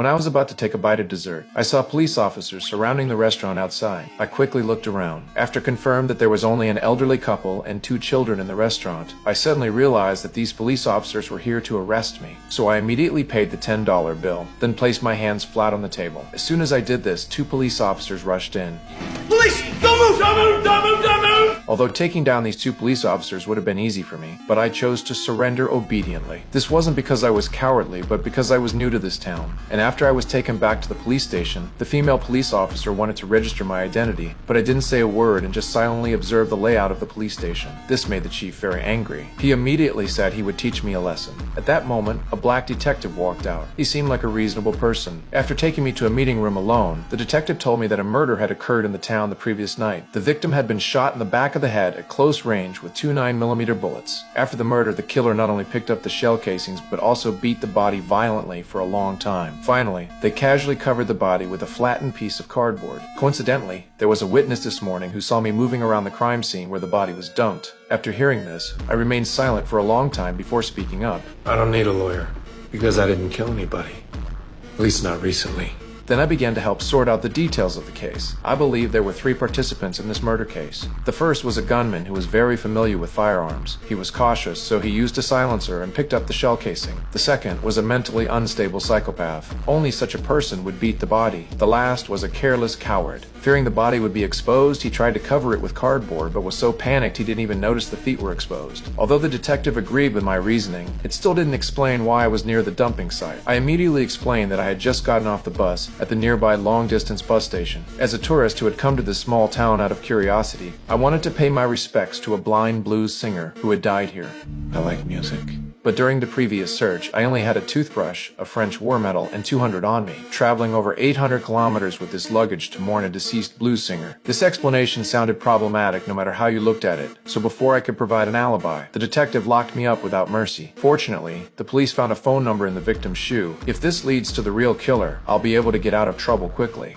When I was about to take a bite of dessert, I saw police officers surrounding the restaurant outside. I quickly looked around. After confirmed that there was only an elderly couple and 2 children in the restaurant, I suddenly realized that these police officers were here to arrest me. So I immediately paid the $10 bill, then placed my hands flat on the table. As soon as I did this, 2 police officers rushed in. Police! Don't move! Don't move! Don't move! Don't move! Although taking down these 2 police officers would have been easy for me, but I chose to surrender obediently. This wasn't because I was cowardly, but because I was new to this town. And after I was taken back to the police station, the female police officer wanted to register my identity, but I didn't say a word and just silently observed the layout of the police station. This made the chief very angry. He immediately said he would teach me a lesson. At that moment, a black detective walked out. He seemed like a reasonable person. After taking me to a meeting room alone, the detective told me that a murder had occurred in the town the previous night. The victim had been shot in the back of the head at close range with 2 9mm bullets. After the murder, the killer not only picked up the shell casings, but also beat the body violently for a long time. Finally, they casually covered the body with a flattened piece of cardboard. Coincidentally, there was a witness this morning who saw me moving around the crime scene where the body was dumped. After hearing this, I remained silent for a long time before speaking up. I don't need a lawyer, because I didn't kill anybody. At least not recently. Then I began to help sort out the details of the case. I believe there were 3 participants in this murder case. The first was a gunman who was very familiar with firearms. He was cautious, so he used a silencer and picked up the shell casing. The second was a mentally unstable psychopath. Only such a person would beat the body. The last was a careless coward. Fearing the body would be exposed, he tried to cover it with cardboard, but was so panicked he didn't even notice the feet were exposed. Although the detective agreed with my reasoning, it still didn't explain why I was near the dumping site. I immediately explained that I had just gotten off the bus at the nearby long-distance bus station. As a tourist who had come to this small town out of curiosity, I wanted to pay my respects to a blind blues singer who had died here. I like music. But during the previous search, I only had a toothbrush, a French war medal, and 200 on me, traveling over 800 kilometers with this luggage to mourn a deceased blues singer. This explanation sounded problematic no matter how you looked at it, so before I could provide an alibi, the detective locked me up without mercy. Fortunately, the police found a phone number in the victim's shoe. If this leads to the real killer, I'll be able to get out of trouble quickly.